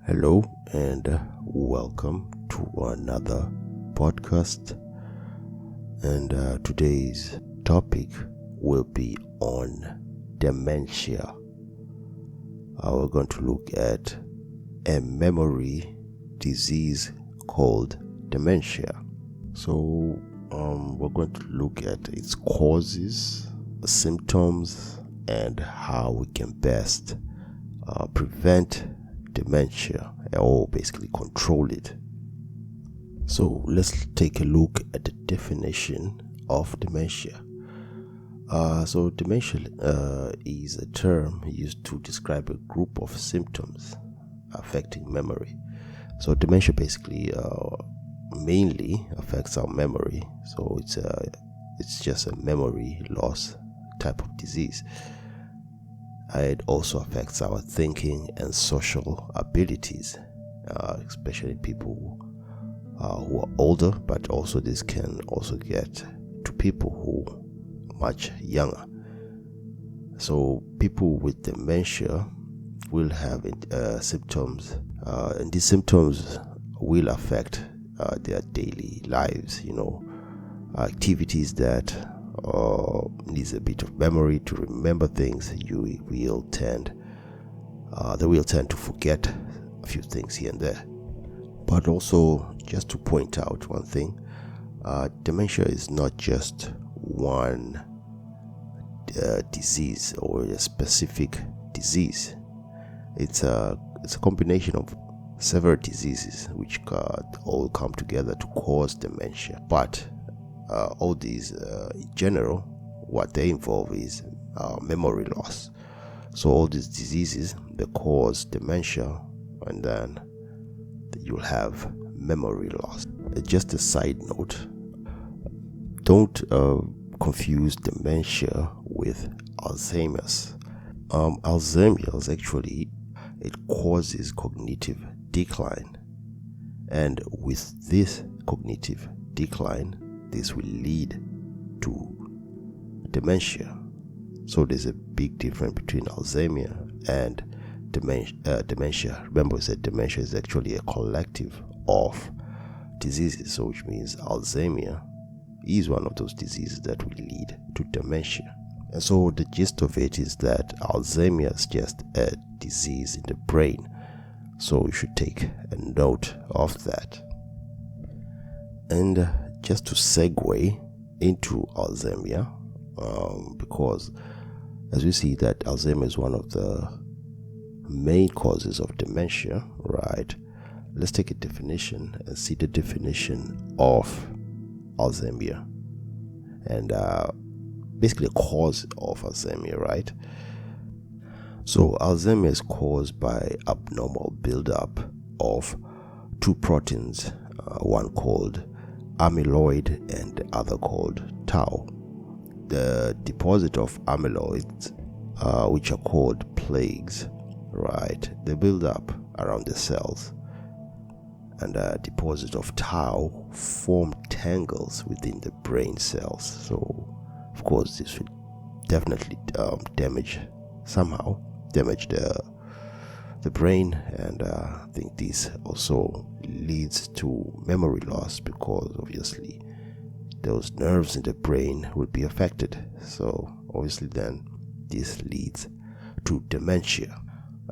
Hello and welcome to another podcast. And today's topic will be on dementia. We're going to look at a memory disease called dementia. So we're going to look at its causes, symptoms, and how we can best prevent dementia, or basically control it. So let's take a look at the definition of dementia. So dementia is a term used to describe a group of symptoms affecting memory. So dementia basically mainly affects our memory. So it's just a memory loss type of disease. It also affects our thinking and social abilities, especially people who are older, but also this can also get to people who are much younger. So people with dementia will have symptoms, and these symptoms will affect their daily lives, activities that needs a bit of memory to remember things. They will tend to forget a few things here and there. But also, just to point out one thing, dementia is not just one disease or a specific disease. It's a combination of several diseases which all come together to cause dementia. But all these in general, what they involve is memory loss. So all these diseases, they cause dementia, and then you'll have memory loss. Just a side note, don't confuse dementia with Alzheimer's. Alzheimer's actually, it causes cognitive decline, and with this cognitive decline, this will lead to dementia. So there's a big difference between Alzheimer and dementia. Remember, I said dementia is actually a collective of diseases, so which means Alzheimer is one of those diseases that will lead to dementia. And so the gist of it is that Alzheimer is just a disease in the brain. So you should take a note of that. And just to segue into Alzheimer, because as we see that Alzheimer is one of the main causes of dementia, right? Let's take a definition and see the definition of Alzheimer and basically a cause of Alzheimer, right? So Alzheimer is caused by abnormal buildup of two proteins, one called amyloid and the other called tau. The deposit of amyloid, which are called plaques, right? They build up around the cells, and the deposit of tau form tangles within the brain cells. So, of course, this will definitely damage the brain, and I think this also leads to memory loss, because obviously those nerves in the brain would be affected. So obviously then this leads to dementia.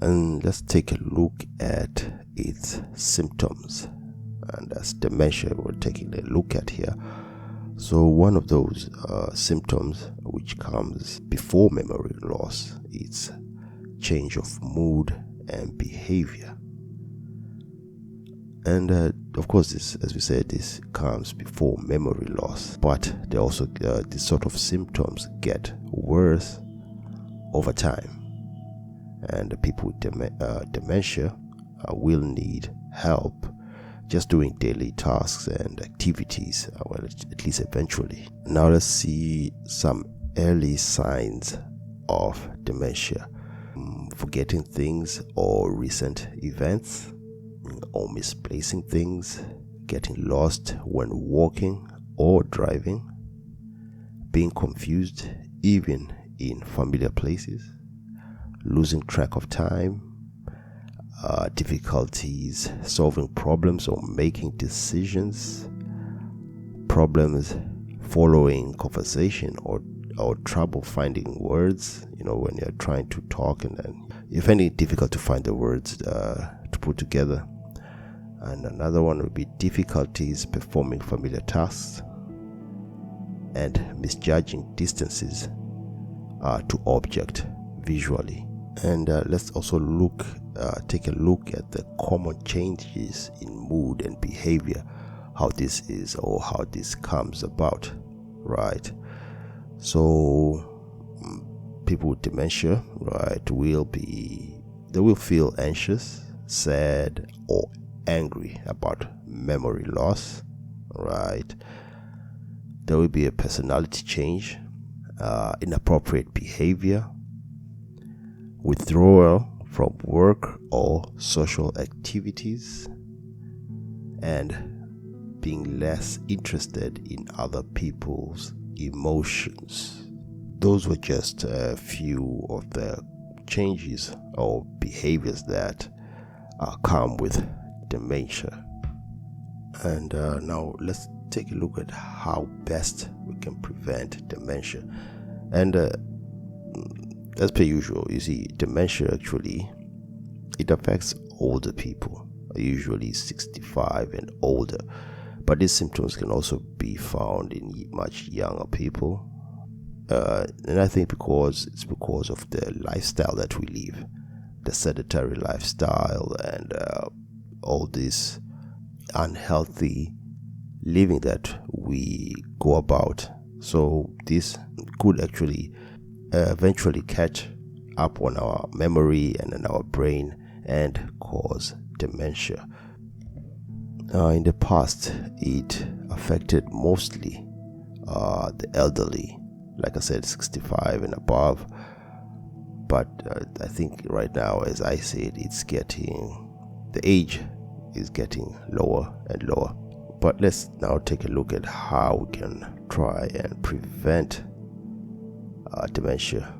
And let's take a look at its symptoms. And that's dementia we're taking a look at here. So one of those symptoms which comes before memory loss is change of mood and behavior. And of course, this, as we said, this comes before memory loss, but they also these sort of symptoms get worse over time, and the people with dementia will need help just doing daily tasks and activities, well, at least eventually. Now let's see some early signs of dementia. Forgetting things or recent events, or misplacing things, getting lost when walking or driving, being confused even in familiar places, losing track of time, difficulties solving problems or making decisions, problems following conversation, or trouble finding words, when you're trying to talk, and then you find it difficult to find the words to put together. And another one would be difficulties performing familiar tasks and misjudging distances to object visually. And let's also take a look at the common changes in mood and behavior, how this is or how this comes about, right? So people with dementia, right, they will feel anxious, sad, or angry about memory loss, right? There will be a personality change, inappropriate behavior, withdrawal from work or social activities, and being less interested in other people's emotions. Those were just a few of the changes or behaviors that come with dementia. And now let's take a look at how best we can prevent dementia. And as per usual, you see, dementia actually, it affects older people, usually 65 and older, but these symptoms can also be found in much younger people. And I think it's because of the lifestyle that we live, the sedentary lifestyle, and all this unhealthy living that we go about. So this could actually eventually catch up on our memory and in our brain and cause dementia. In the past, it affected mostly the elderly, like I said, 65 and above. But I think right now, as I said, the age is getting lower and lower. But let's now take a look at how we can try and prevent dementia.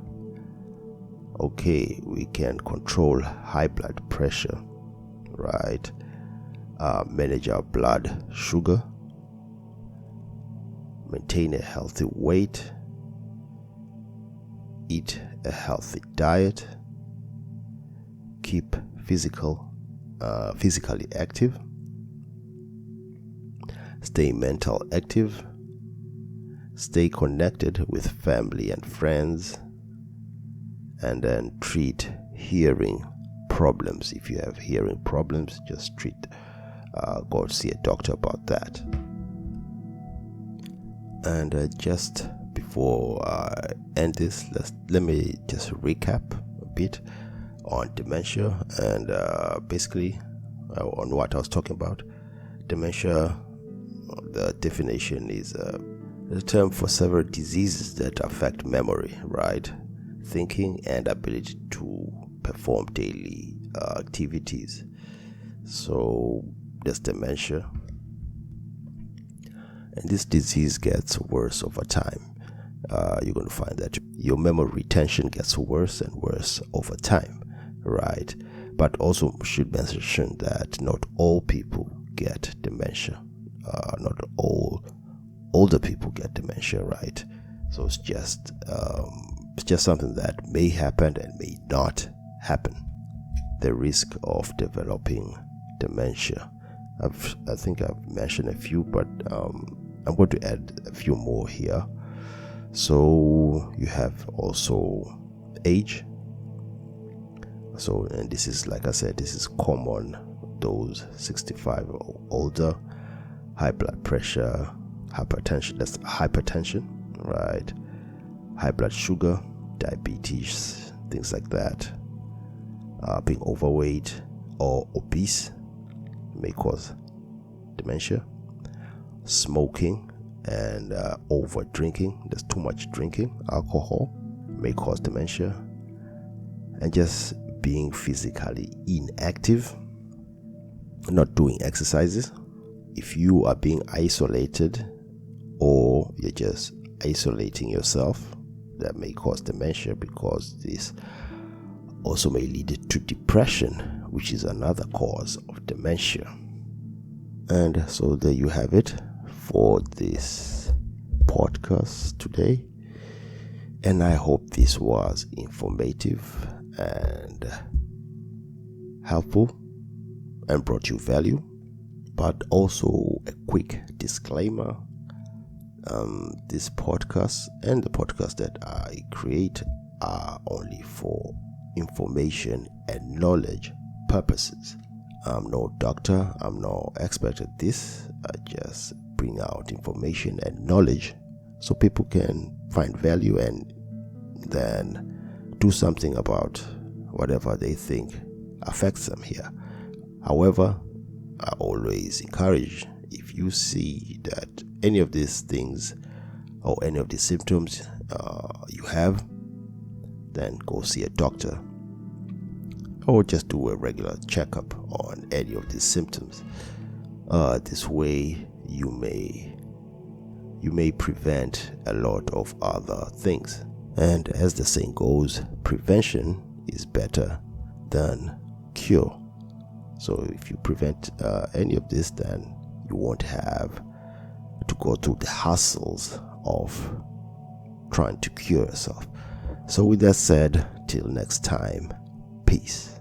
Okay, we can control high blood pressure, right? Manage our blood sugar, maintain a healthy weight, eat a healthy diet, keep physically active, stay mental active, stay connected with family and friends, and then treat hearing problems. If you have hearing problems, just go see a doctor about that. And just before I end this, let me just recap a bit on dementia and basically on what I was talking about. Dementia, the definition is a term for several diseases that affect memory, right, thinking, and ability to perform daily activities. So there's dementia, and this disease gets worse over time. You're going to find that your memory retention gets worse and worse over time, right? But also should mention that not all people get dementia. Not all older people get dementia, right? So it's just something that may happen and may not happen. The risk of developing dementia. I think I've mentioned a few, but I'm going to add a few more here. So you have also age. So, and this is, like I said, this is common, those 65 or older. High blood pressure, hypertension, that's hypertension, right? High blood sugar, diabetes, things like that. Being overweight or obese may cause dementia. Smoking and over drinking, there's too much drinking, alcohol may cause dementia. And just being physically inactive, not doing exercises. If you are being isolated or you're just isolating yourself, that may cause dementia, because this also may lead to depression which is another cause of dementia. And so there you have it for this podcast today. And I hope this was informative and helpful and brought you value. But also a quick disclaimer. This podcast and the podcast that I create are only for information and knowledge purposes. I'm no doctor, I'm no expert at this. I just bring out information and knowledge so people can find value and then do something about whatever they think affects them here. However, I always encourage, if you see that any of these things or any of these symptoms you have, then go see a doctor or just do a regular checkup on any of these symptoms. This way you may prevent a lot of other things. And as the saying goes, prevention is better than cure. So if you prevent any of this, then you won't have to go through the hassles of trying to cure yourself. So with that said, till next time, peace.